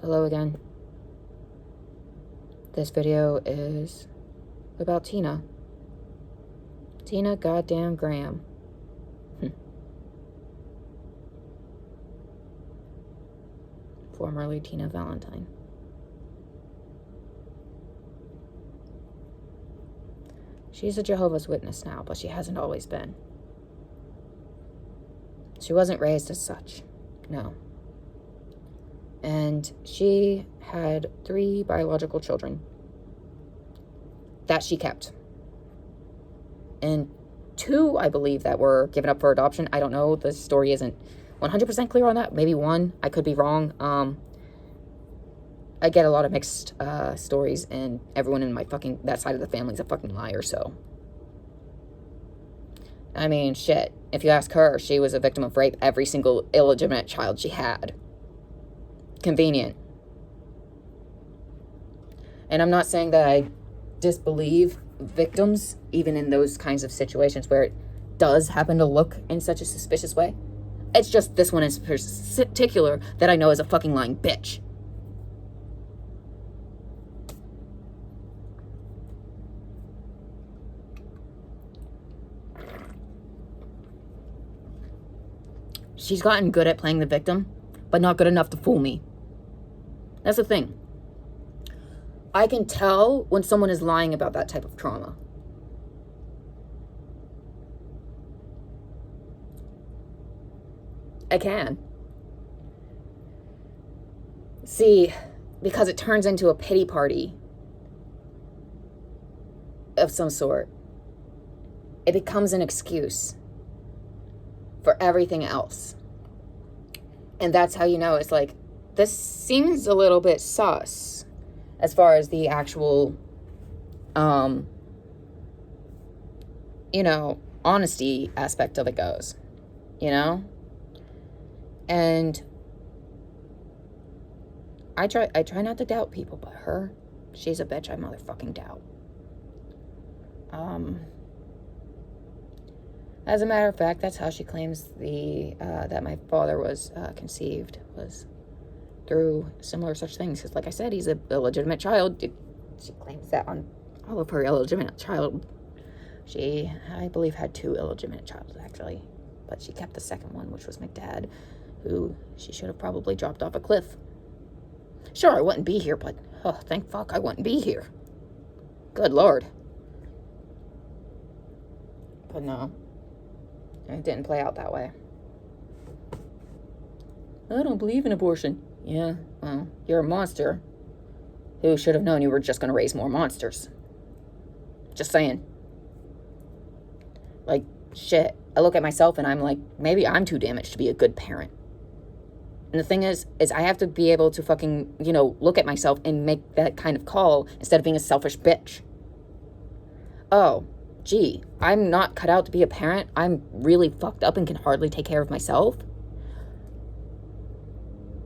Hello again. This video is about Tina. Tina goddamn Graham. Formerly Tina Valentine. She's a Jehovah's Witness now, but she hasn't always been. She wasn't raised as such. No. And she had 3 biological children that she kept. And 2, I believe, that were given up for adoption. I don't know. The story isn't 100% clear on that. Maybe 1. I could be wrong. I get a lot of mixed stories, and everyone in that side of the family is a fucking liar, so. I mean, shit. If you ask her, she was a victim of rape every single illegitimate child she had. Convenient. And I'm not saying that I disbelieve victims, even in those kinds of situations where it does happen to look in such a suspicious way. It's just this one in particular that I know is a fucking lying bitch. She's gotten good at playing the victim, but not good enough to fool me. That's the thing. I can tell when someone is lying about that type of trauma. I can. See, because it turns into a pity party of some sort. It becomes an excuse for everything else. And that's how you know it's like, this seems a little bit sus as far as the actual, honesty aspect of it goes, And I try not to doubt people, but her, she's a bitch I motherfucking doubt. As a matter of fact, that's how she claims that my father was conceived, was through similar such things. Because like I said, he's a illegitimate child. She claims that on all of her illegitimate child. She, I believe, had 2 illegitimate children, actually. But she kept the second one, which was my dad, who she should have probably dropped off a cliff. Sure, I wouldn't be here, but thank fuck I wouldn't be here. Good Lord. But no. It didn't play out that way. I don't believe in abortion. Yeah, well, you're a monster who should have known you were just going to raise more monsters. Just saying. Like, shit. I look at myself and I'm like, maybe I'm too damaged to be a good parent. And the thing is I have to be able to fucking, look at myself and make that kind of call instead of being a selfish bitch. Oh, gee, I'm not cut out to be a parent. I'm really fucked up and can hardly take care of myself.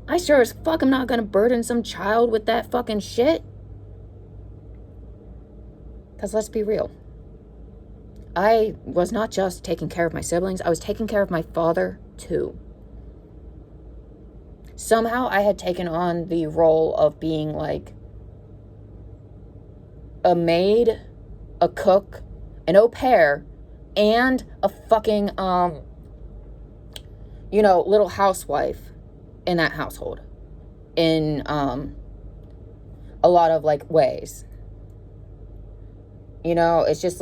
I sure as fuck am not gonna burden some child with that fucking shit. Because let's be real. I was not just taking care of my siblings, I was taking care of my father too. Somehow I had taken on the role of being like a maid, a cook, an au pair, and a fucking, little housewife in that household. In, a lot of, ways. It's just,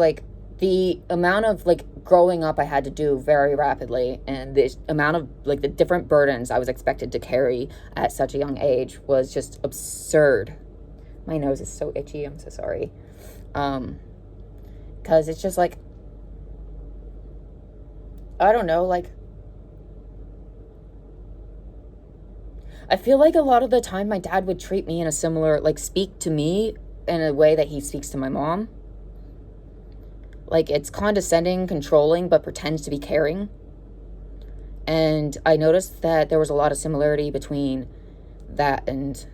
the amount of, growing up I had to do very rapidly, and the amount of, the different burdens I was expected to carry at such a young age was just absurd. My nose is so itchy, I'm so sorry. Because it's just I don't know, I feel like a lot of the time my dad would treat me in a similar, speak to me in a way that he speaks to my mom. It's condescending, controlling, but pretends to be caring. And I noticed that there was a lot of similarity between that and,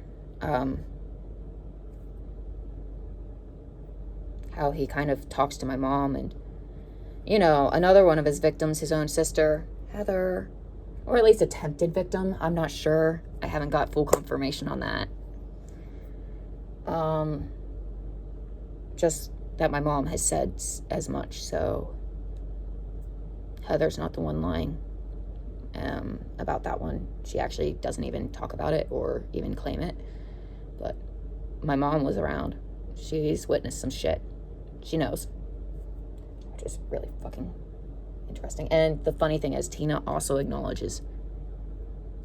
how he kind of talks to my mom. And, another one of his victims, his own sister, Heather. or at least attempted victim. I'm not sure. I haven't got full confirmation on that. Just that my mom has said as much, so Heather's not the one lying about that one. She actually doesn't even talk about it or even claim it, but my mom was around. She's witnessed some shit. She knows, which is really fucking interesting. And the funny thing is, Tina also acknowledges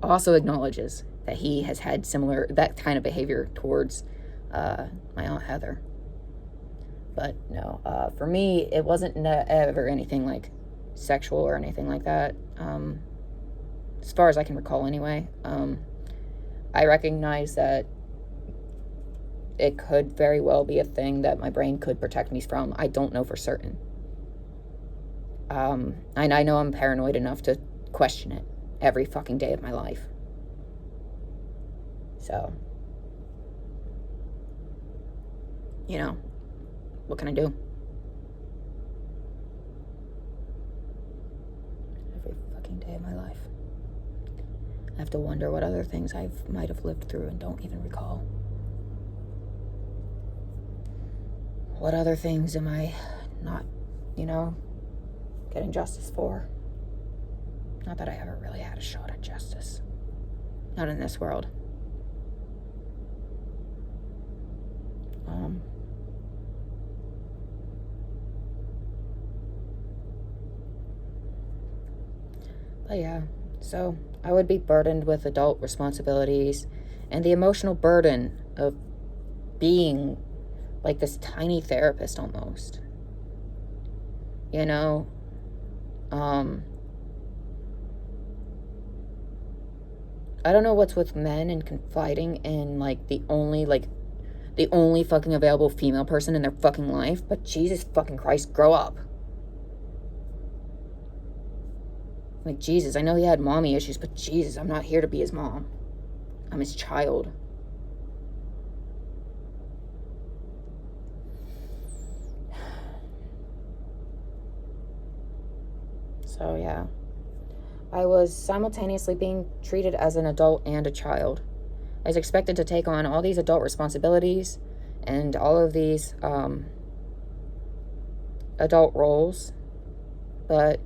that he has had that kind of behavior towards my Aunt Heather. But no, for me, it wasn't ever anything like sexual or anything like that. As far as I can recall anyway. I recognize that it could very well be a thing that my brain could protect me from. I don't know for certain. And I know I'm paranoid enough to question it every fucking day of my life. So, you know, what can I do? Every fucking day of my life. I have to wonder what other things I might have lived through and don't even recall. What other things am I not, getting justice for? Not that I ever really had a shot at justice. Not in this world. But yeah, so I would be burdened with adult responsibilities and the emotional burden of being like this tiny therapist almost. I don't know what's with men and confiding in the only fucking available female person in their fucking life, but Jesus fucking Christ, grow up. Like, Jesus, I know he had mommy issues, but Jesus, I'm not here to be his mom. I'm his child. So, yeah. I was simultaneously being treated as an adult and a child. I was expected to take on all these adult responsibilities and all of these adult roles, but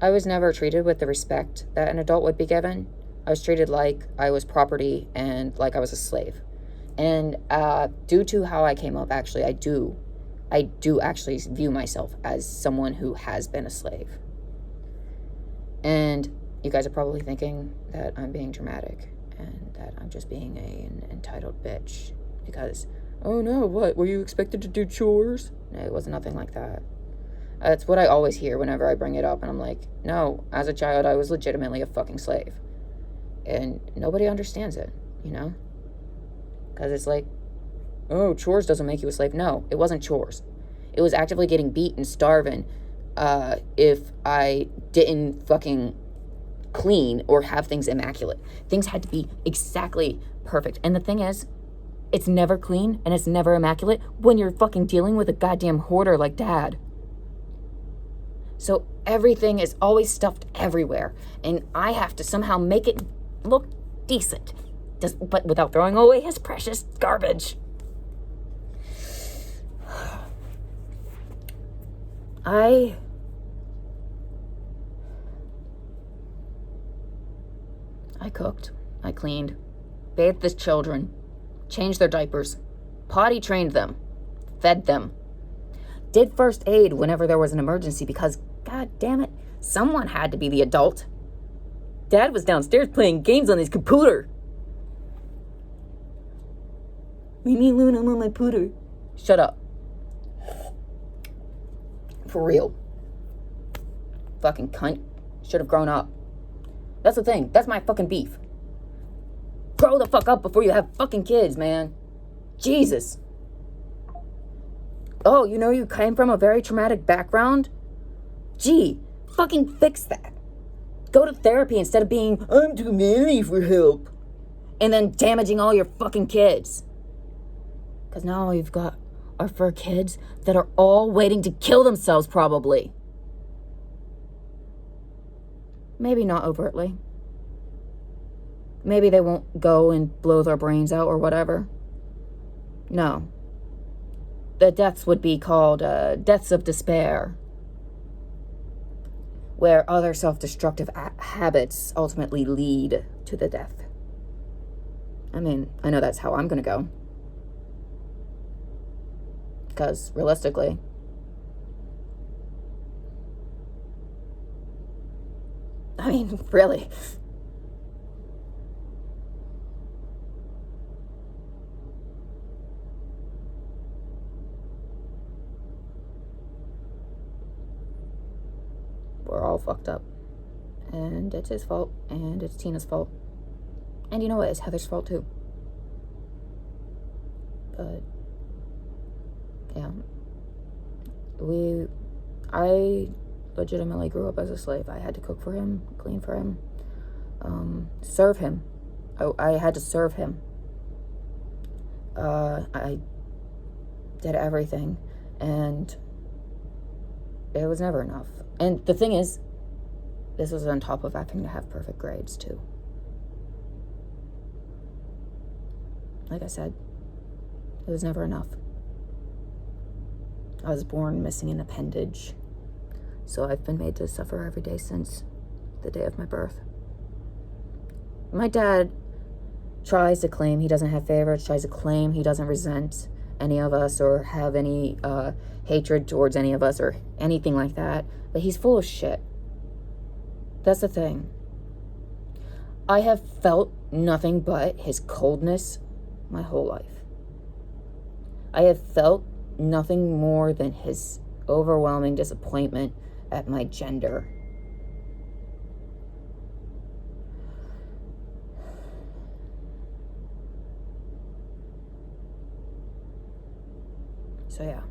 I was never treated with the respect that an adult would be given. I was treated like I was property and like I was a slave. And due to how I came up, actually, I do actually view myself as someone who has been a slave. And you guys are probably thinking that I'm being dramatic and that I'm just being an entitled bitch because, oh no, what? Were you expected to do chores? No, it was nothing like that. That's what I always hear whenever I bring it up, and I'm like, no, as a child, I was legitimately a fucking slave. And nobody understands it, Because it's like, oh, chores doesn't make you a slave. No, it wasn't chores. It was actively getting beat and starving if I didn't fucking clean or have things immaculate. Things had to be exactly perfect. And the thing is, it's never clean and it's never immaculate when you're fucking dealing with a goddamn hoarder like Dad. So everything is always stuffed everywhere, and I have to somehow make it look decent, but without throwing away his precious garbage. I cooked, I cleaned, bathed the children, changed their diapers, potty trained them, fed them, did first aid whenever there was an emergency because, God damn it, someone had to be the adult. Dad was downstairs playing games on his computer. Leave me alone, I'm on my pooter. Shut up. For real. Fucking cunt. Should have grown up. That's the thing. That's my fucking beef. Grow the fuck up before you have fucking kids, man. Jesus. Oh, you came from a very traumatic background? Gee, fucking fix that. Go to therapy instead of being, I'm too manly for help. And then damaging all your fucking kids. Because now all you've got are for kids that are all waiting to kill themselves, probably. Maybe not overtly. Maybe they won't go and blow their brains out or whatever. No. The deaths would be called deaths of despair, where other self-destructive habits ultimately lead to the death. I mean, I know that's how I'm going to go. Because realistically, I mean, really. We're all fucked up. And it's his fault. And it's Tina's fault. And you know what? It's Heather's fault too. But yeah. I legitimately grew up as a slave. I had to cook for him, clean for him, serve him. I had to serve him. I did everything, and it was never enough. And the thing is, this was on top of having to have perfect grades too. Like I said, it was never enough. I was born missing an appendage, so I've been made to suffer every day since the day of my birth. My dad tries to claim he doesn't have favorites, tries to claim he doesn't resent any of us or have any hatred towards any of us or anything like that, but he's full of shit. That's the thing. I have felt nothing but his coldness my whole life. I have felt nothing more than his overwhelming disappointment at my gender. So yeah.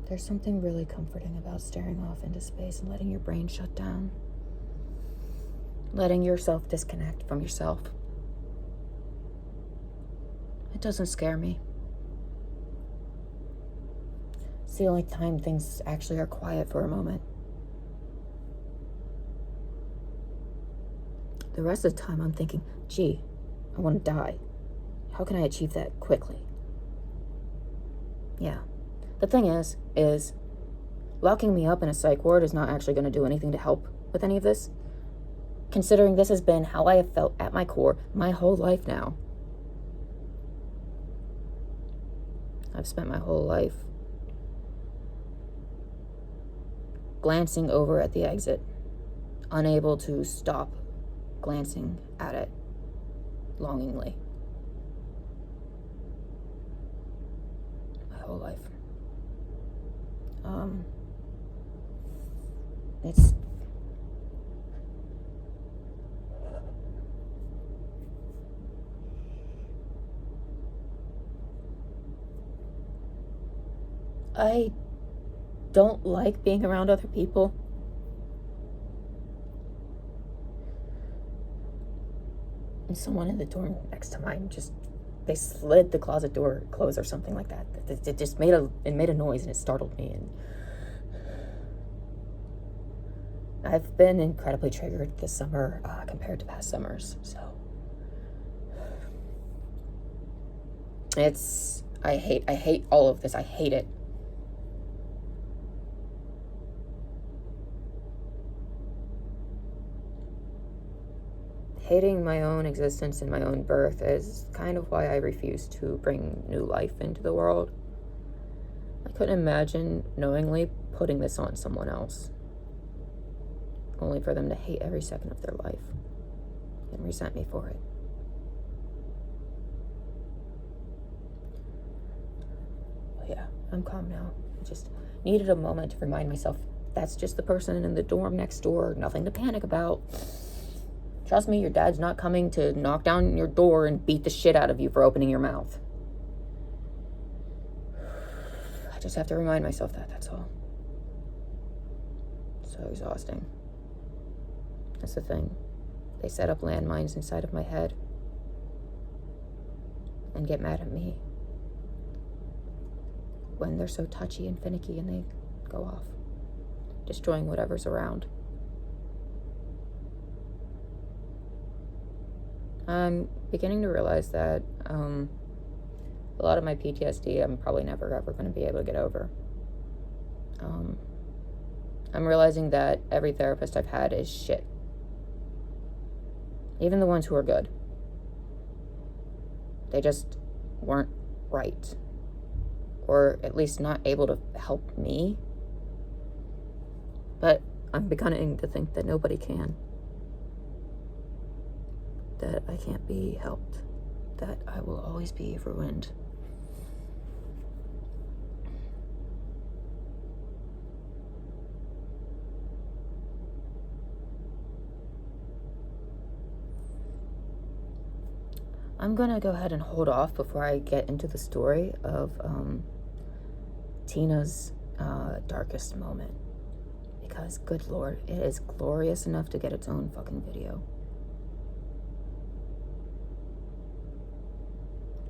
There's something really comforting about staring off into space and letting your brain shut down. Letting yourself disconnect from yourself. It doesn't scare me. It's the only time things actually are quiet for a moment. The rest of the time I'm thinking, gee, I want to die. How can I achieve that quickly? Yeah. The thing is locking me up in a psych ward is not actually going to do anything to help with any of this. Considering this has been how I have felt at my core my whole life now. I've spent my whole life glancing over at the exit, unable to stop glancing at it longingly. My whole life. It's I don't like being around other people. And someone in the dorm next to mine they slid the closet door closed or something like that. It just made a noise and it startled me. And I've been incredibly triggered this summer compared to past summers. So I hate all of this. I hate it. Hating my own existence and my own birth is kind of why I refuse to bring new life into the world. I couldn't imagine knowingly putting this on someone else, only for them to hate every second of their life and resent me for it. But yeah, I'm calm now. I just needed a moment to remind myself that's just the person in the dorm next door, nothing to panic about. Trust me, your dad's not coming to knock down your door and beat the shit out of you for opening your mouth. I just have to remind myself that's all. So exhausting. That's the thing. They set up landmines inside of my head. and get mad at me when they're so touchy and finicky and they go off, destroying whatever's around. I'm beginning to realize that a lot of my PTSD I'm probably never ever going to be able to get over. I'm realizing that every therapist I've had is shit. Even the ones who are good. They just weren't right. Or at least not able to help me. But I'm beginning to think that nobody can. That I can't be helped. That I will always be ruined. I'm gonna go ahead and hold off before I get into the story of Tina's darkest moment. Because, good Lord, it is glorious enough to get its own fucking video.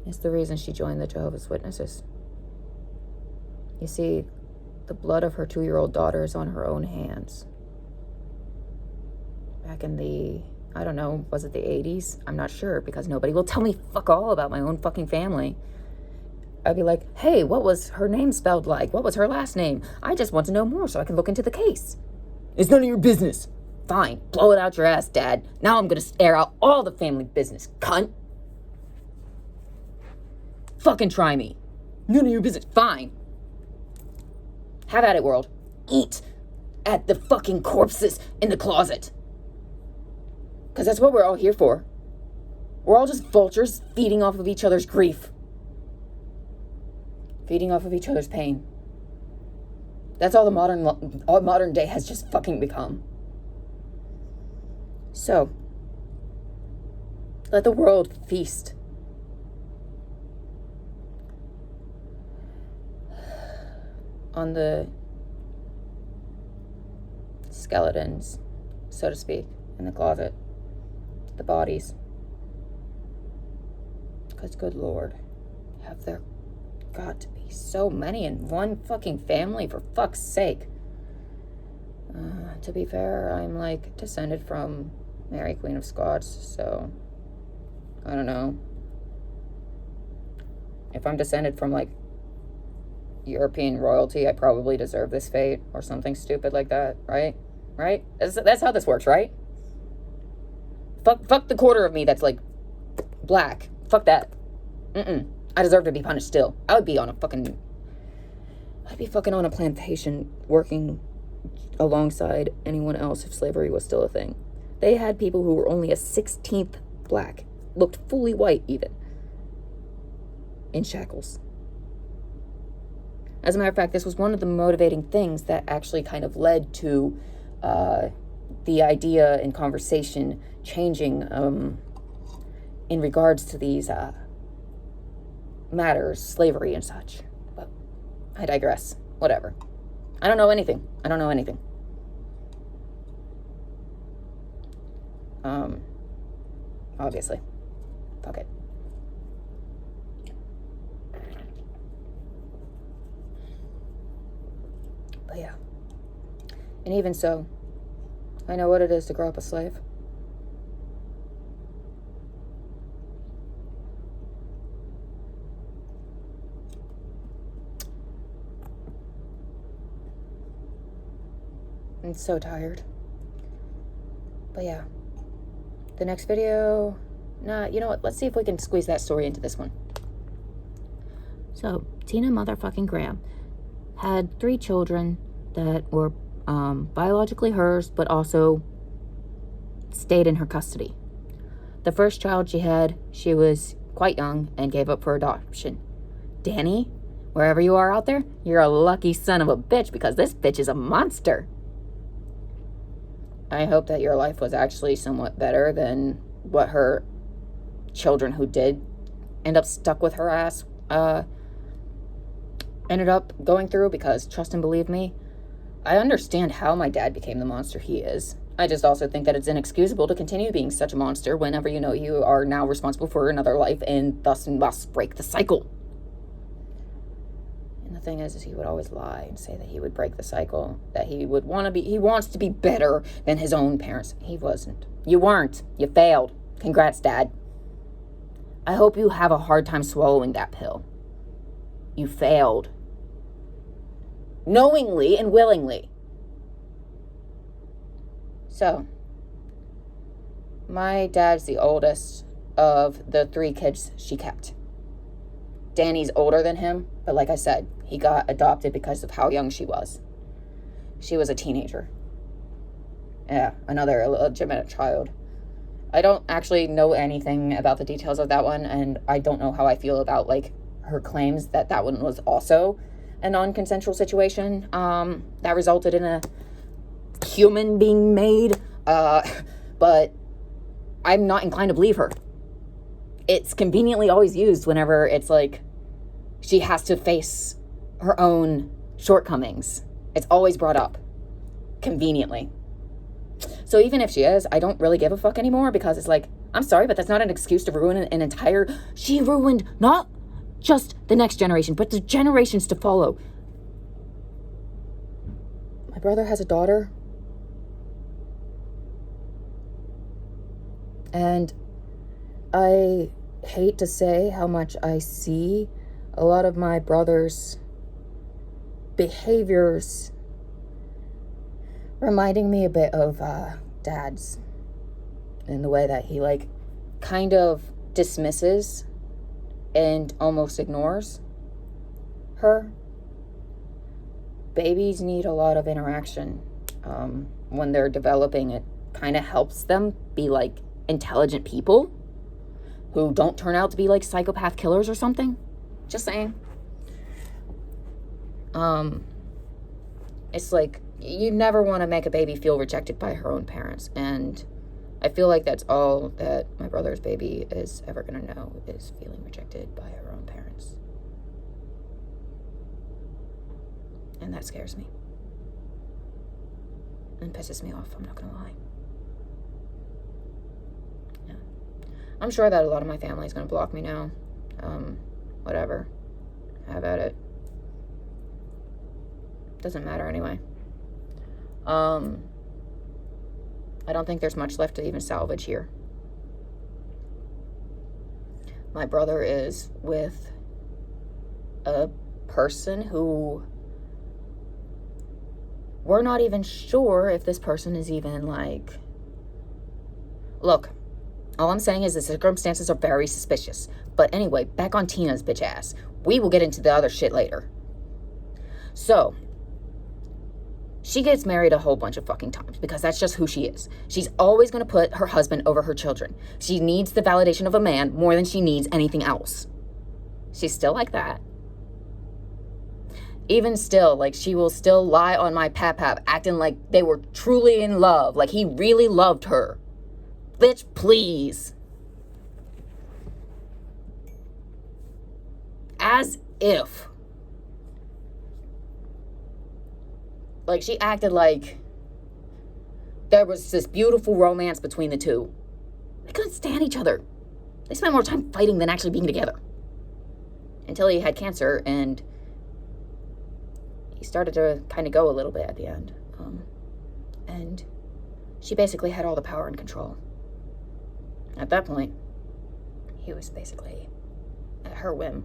It's the reason she joined the Jehovah's Witnesses. You see, the blood of her 2-year-old daughter is on her own hands. Back in the, I don't know, was it the 80s? I'm not sure, because nobody will tell me fuck all about my own fucking family. I'd be like, hey, what was her name spelled like? What was her last name? I just want to know more so I can look into the case. It's none of your business. Fine, blow it out your ass, Dad. Now I'm gonna air out all the family business, cunt. Fucking try me. None of your business. Fine. Have at it, world. Eat at the fucking corpses in the closet. Because that's what we're all here for. We're all just vultures feeding off of each other's grief. Feeding off of each other's pain. That's all modern day has just fucking become. So, let the world feast. On the skeletons, so to speak, in the closet. The bodies. Because, good Lord, have there got to be so many in one fucking family, for fuck's sake. To be fair, I'm like descended from Mary, Queen of Scots, so I don't know. If I'm descended from like European royalty, I probably deserve this fate or something stupid like that, right? Right? That's how this works, right? Fuck the quarter of me that's like black. Fuck that. I deserve to be punished still. I'd be fucking on a plantation working alongside anyone else if slavery was still a thing. They had people who were only a 16th black, looked fully white even, in shackles. As a matter of fact, this was one of the motivating things that actually kind of led to the idea and conversation changing in regards to these matters, slavery and such. But I digress. Whatever. I don't know anything. Obviously. Fuck it. But yeah. And even so, I know what it is to grow up a slave. I'm so tired. But yeah. The next video... Nah, you know what? Let's see if we can squeeze that story into this one. So, Tina motherfucking Graham had 3 children that were biologically hers, but also stayed in her custody. The first child she had, she was quite young and gave up for adoption. Danny, wherever you are out there, you're a lucky son of a bitch, because this bitch is a monster. I hope that your life was actually somewhat better than what her children who did end up stuck with her ass ended up going through, because trust and believe me, I understand how my dad became the monster he is. I just also think that it's inexcusable to continue being such a monster whenever you know you are now responsible for another life and thus must break the cycle. And the thing is he would always lie and say that he would break the cycle, that he wants to be better than his own parents. He wasn't. You weren't. You failed. Congrats, Dad. I hope you have a hard time swallowing that pill. You failed. Knowingly and willingly. So, my dad's the oldest of the 3 kids she kept. Danny's older than him, but like I said, he got adopted because of how young she was. She was a teenager. Yeah, another illegitimate child. I don't actually know anything about the details of that one, and I don't know how I feel about, like, her claims that that one was also a non-consensual situation that resulted in a human being made, but I'm not inclined to believe her. It's conveniently always used whenever it's like she has to face her own shortcomings. It's always brought up conveniently. So even if she is, I don't really give a fuck anymore, because it's like, I'm sorry, but that's not an excuse to ruin an entire... She ruined not just the next generation, but the generations to follow. My brother has a daughter. And I hate to say how much I see a lot of my brother's behaviors reminding me a bit of Dad's, in the way that he, like, kind of dismisses and almost ignores her. Babies need a lot of interaction when they're developing. It kind of helps them be, like, intelligent people who don't turn out to be, like, psychopath killers or something. Just saying. It's like, you never want to make a baby feel rejected by her own parents, and I feel like that's all that my brother's baby is ever going to know, is feeling rejected by her own parents. And that scares me. And pisses me off, I'm not going to lie. Yeah. I'm sure that a lot of my family is going to block me now. Whatever. Have at it. Doesn't matter anyway. I don't think there's much left to even salvage here. My brother is with a person who we're not even sure if this person is even, like... Look, all I'm saying is the circumstances are very suspicious. But anyway, back on Tina's bitch ass. We will get into the other shit later. So, she gets married a whole bunch of fucking times because that's just who she is. She's always going to put her husband over her children. She needs the validation of a man more than she needs anything else. She's still like that. Even still, like, she will still lie on my pap-pap, acting like they were truly in love, like he really loved her. Bitch, please. As if. Like, she acted like there was this beautiful romance between the two. They couldn't stand each other. They spent more time fighting than actually being together. Until he had cancer, and he started to kind of go a little bit at the end. And she basically had all the power and control. At that point, he was basically at her whim.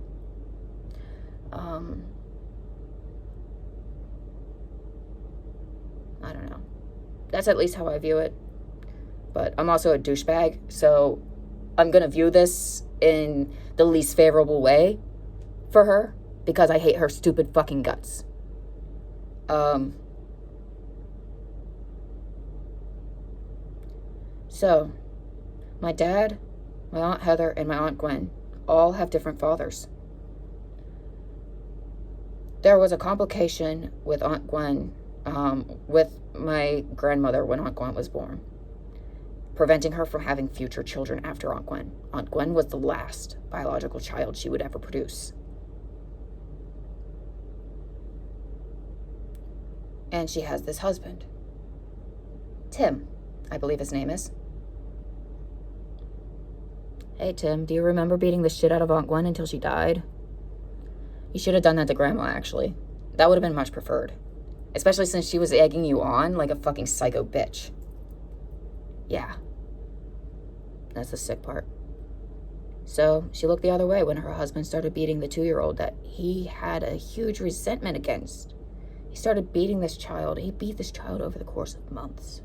I don't know. That's at least how I view it. But I'm also a douchebag, so I'm going to view this in the least favorable way for her, because I hate her stupid fucking guts. So, my dad, my Aunt Heather, and my Aunt Gwen all have different fathers. There was a complication with Aunt Gwen, with my grandmother when Aunt Gwen was born, preventing her from having future children after Aunt Gwen. Aunt Gwen was the last biological child she would ever produce. And she has this husband, Tim. I believe his name is. Hey, Tim, do you remember beating the shit out of Aunt Gwen until she died? You should have done that to Grandma, actually. That would have been much preferred. Especially since she was egging you on like a fucking psycho bitch. Yeah. That's the sick part. So, she looked the other way when her husband started beating the 2-year-old that he had a huge resentment against. He started beating this child. He beat this child over the course of months.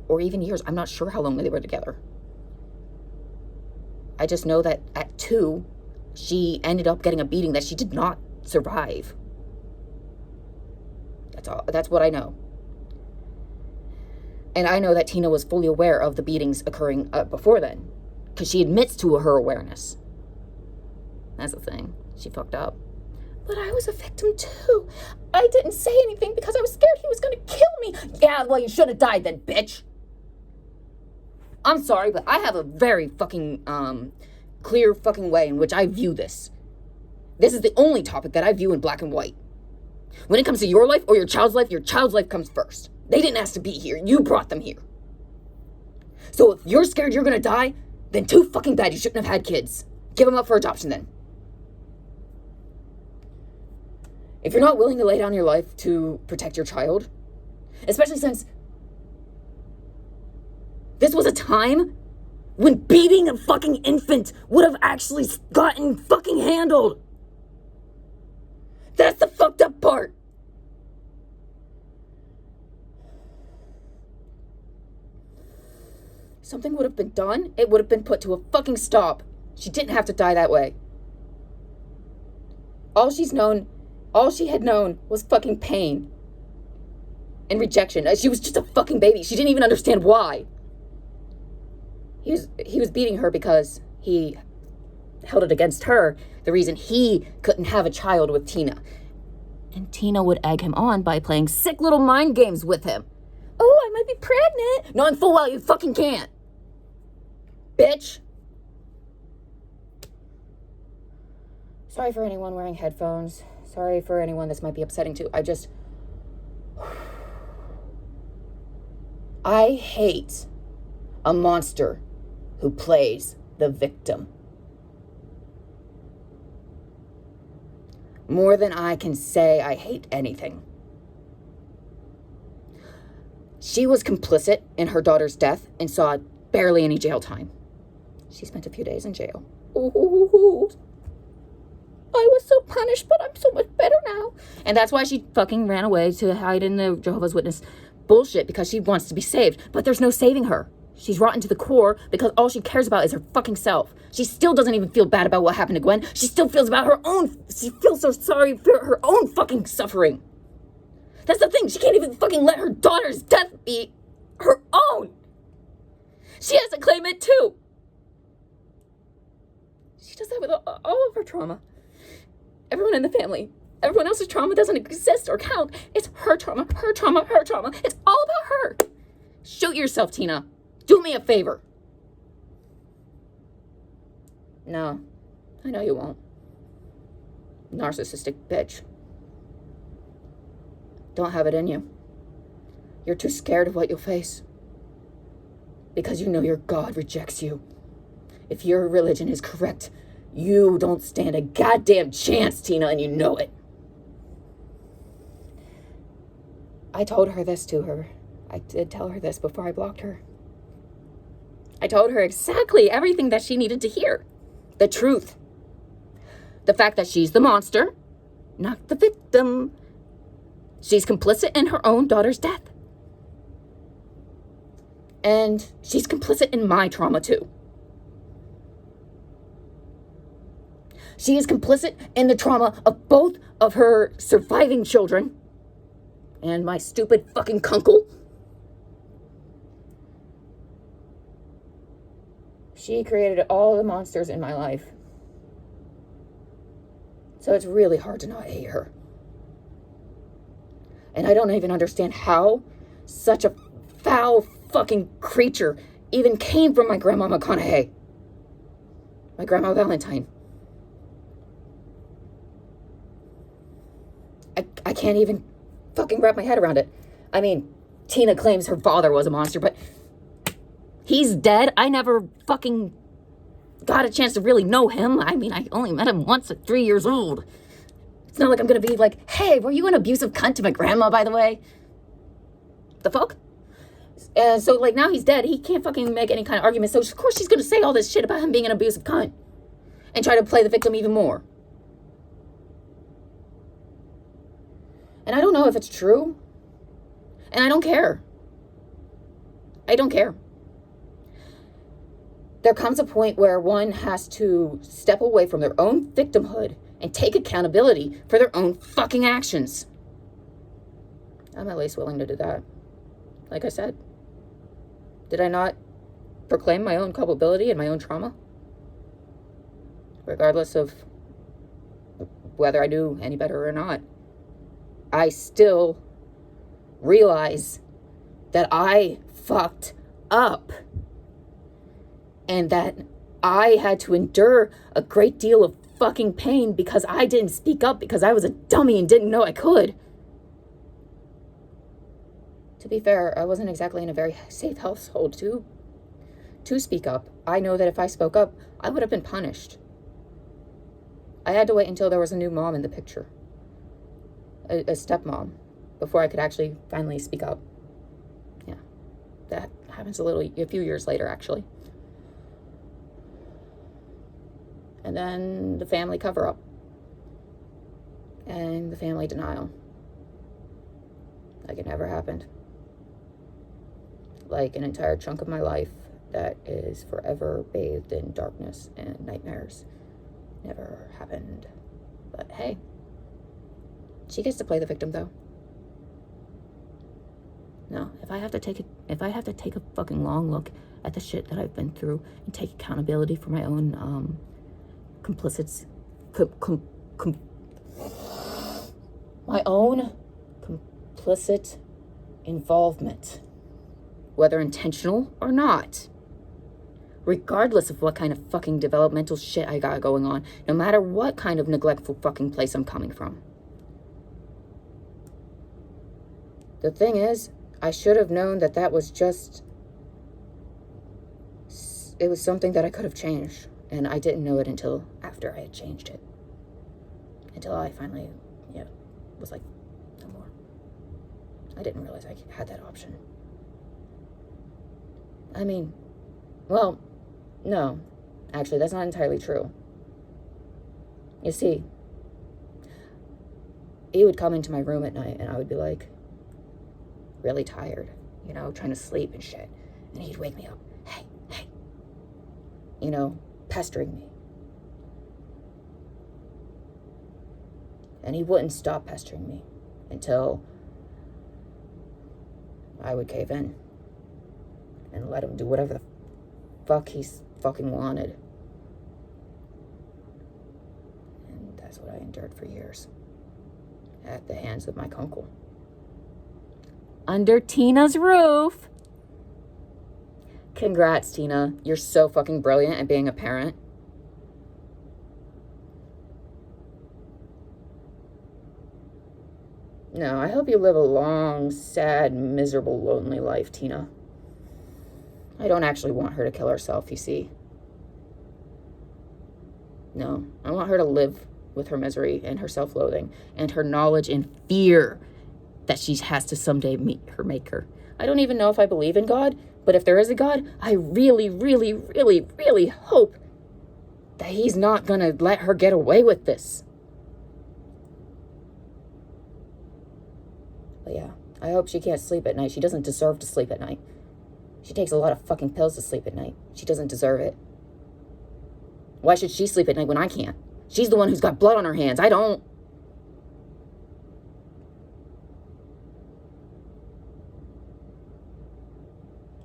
Or even years. I'm not sure how long they were together. I just know that at 2, she ended up getting a beating that she did not survive. That's what I know. And I know that Tina was fully aware of the beatings occurring before then. Because she admits to her awareness. That's the thing. She fucked up. But I was a victim too. I didn't say anything because I was scared he was going to kill me. Yeah, well, you should have died then, bitch. I'm sorry, but I have a very fucking clear fucking way in which I view this. This is the only topic that I view in black and white. When it comes to your life or your child's life comes first. They didn't ask to be here. You brought them here. So if you're scared you're gonna die, then too fucking bad. You shouldn't have had kids. Give them up for adoption then. If you're not willing to lay down your life to protect your child, especially since this was a time when beating a fucking infant would have actually gotten fucking handled. That's the fucked up part. Something would have been done. It would have been put to a fucking stop. She didn't have to die that way. All she had known was fucking pain and rejection. She was just a fucking baby. She didn't even understand why. He was beating her because he held it against her, the reason he couldn't have a child with Tina. And Tina would egg him on by playing sick little mind games with him. Oh, I might be pregnant. Knowing full well you fucking can't. Bitch. Sorry for anyone wearing headphones. Sorry for anyone this might be upsetting to. I hate a monster who plays the victim. More than I can say I hate anything. She was complicit in her daughter's death and saw barely any jail time. She spent a few days in jail. Ooh, I was so punished, but I'm so much better now. And that's why she fucking ran away to hide in the Jehovah's Witness bullshit, because she wants to be saved. But there's no saving her. She's rotten to the core because all she cares about is her fucking self. She still doesn't even feel bad about what happened to Gwen. She still feels about her own. She feels so sorry for her own fucking suffering. That's the thing. She can't even fucking let her daughter's death be her own. She has to claim it too. She does that with all of her trauma. Everyone in the family. Everyone else's trauma doesn't exist or count. It's her trauma, her trauma, her trauma. It's all about her. Shoot yourself, Tina. Do me a favor. No, I know you won't. Narcissistic bitch. Don't have it in you. You're too scared of what you'll face. Because you know your God rejects you. If your religion is correct, you don't stand a goddamn chance, Tina, and you know it. I told her this to her. I did tell her this before I blocked her. I told her exactly everything that she needed to hear. The truth. The fact that she's the monster, not the victim. She's complicit in her own daughter's death. And she's complicit in my trauma too. She is complicit in the trauma of both of her surviving children and my stupid fucking kunkel. She created all the monsters in my life. So it's really hard to not hate her. And I don't even understand how such a foul fucking creature even came from my Grandma McConaughey. My Grandma Valentine. I can't even fucking wrap my head around it. I mean, Tina claims her father was a monster, but He's dead. I never fucking got a chance to really know him. I mean, I only met him once at 3 years old. It's not like I'm gonna be like, hey, were you an abusive cunt to my grandma, by the way? The fuck? So, like, now he's dead. He can't fucking make any kind of argument. So, of course, she's gonna say all this shit about him being an abusive cunt and try to play the victim even more. And I don't know if it's true. And I don't care. I don't care. There comes a point where one has to step away from their own victimhood and take accountability for their own fucking actions. I'm at least willing to do that. Like I said, did I not proclaim my own culpability and my own trauma? Regardless of whether I knew any better or not, I still realize that I fucked up and that I had to endure a great deal of fucking pain because I didn't speak up because I was a dummy and didn't know I could. To be fair, I wasn't exactly in a very safe household to speak up. I know that if I spoke up, I would have been punished. I had to wait until there was a new mom in the picture, a stepmom, before I could actually finally speak up. Yeah, that happens a few years later, actually. And then the family cover-up and the family denial. Like it never happened. Like an entire chunk of my life that is forever bathed in darkness and nightmares. Never happened. But hey, she gets to play the victim though. No, if I have to take a fucking long look at the shit that I've been through and take accountability for my own my own complicit involvement, whether intentional or not, regardless of what kind of fucking developmental shit I got going on, no matter what kind of neglectful fucking place I'm coming from. The thing is, I should have known that was just, it was something that I could have changed. And I didn't know it until after I had changed it. Until I finally, was like, no more. I didn't realize I had that option. I mean, well, no. Actually, that's not entirely true. You see, he would come into my room at night and I would be like, really tired, trying to sleep and shit. And he'd wake me up. Hey, pestering me. And he wouldn't stop pestering me until I would cave in and let him do whatever the fuck he fucking wanted. And that's what I endured for years at the hands of my uncle. Under Tina's roof. Congrats, Tina. You're so fucking brilliant at being a parent. No, I hope you live a long, sad, miserable, lonely life, Tina. I don't actually want her to kill herself, you see. No, I want her to live with her misery and her self-loathing and her knowledge and fear that she has to someday meet her maker. I don't even know if I believe in God, but if there is a God, I really, really, really, really hope that he's not gonna let her get away with this. But yeah, I hope she can't sleep at night. She doesn't deserve to sleep at night. She takes a lot of fucking pills to sleep at night. She doesn't deserve it. Why should she sleep at night when I can't? She's the one who's got blood on her hands. I don't.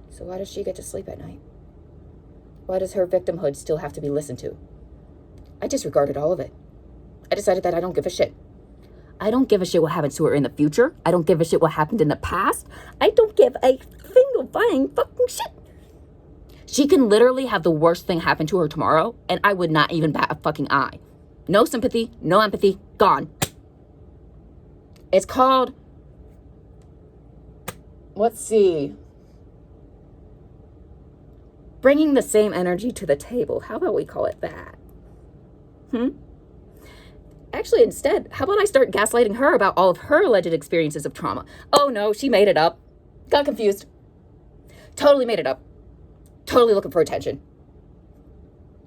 So why does she get to sleep at night? Why does her victimhood still have to be listened to? I disregarded all of it. I decided that I don't give a shit. I don't give a shit what happens to her in the future. I don't give a shit what happened in the past. I don't give a single fucking shit. She can literally have the worst thing happen to her tomorrow, and I would not even bat a fucking eye. No sympathy, no empathy, gone. It's called, let's see. bringing the same energy to the table. How about we call it that? Actually, instead, how about I start gaslighting her about all of her alleged experiences of trauma? Oh no, she made it up. Got confused. Totally made it up. Totally looking for attention.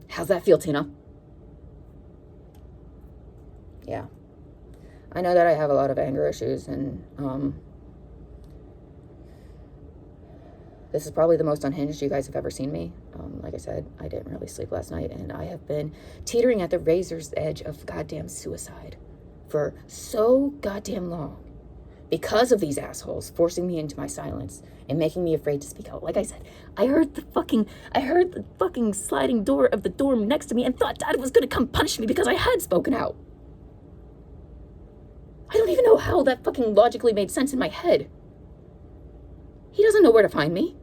How's that feel, Tina? Yeah. I know that I have a lot of anger issues, and this is probably the most unhinged you guys have ever seen me. Like I said, I didn't really sleep last night, and I have been teetering at the razor's edge of goddamn suicide for so goddamn long because of these assholes forcing me into my silence and making me afraid to speak out. Like I said, I heard the fucking sliding door of the dorm next to me and thought Dad was gonna come punish me because I had spoken out. I don't even know how that fucking logically made sense in my head. He doesn't know where to find me.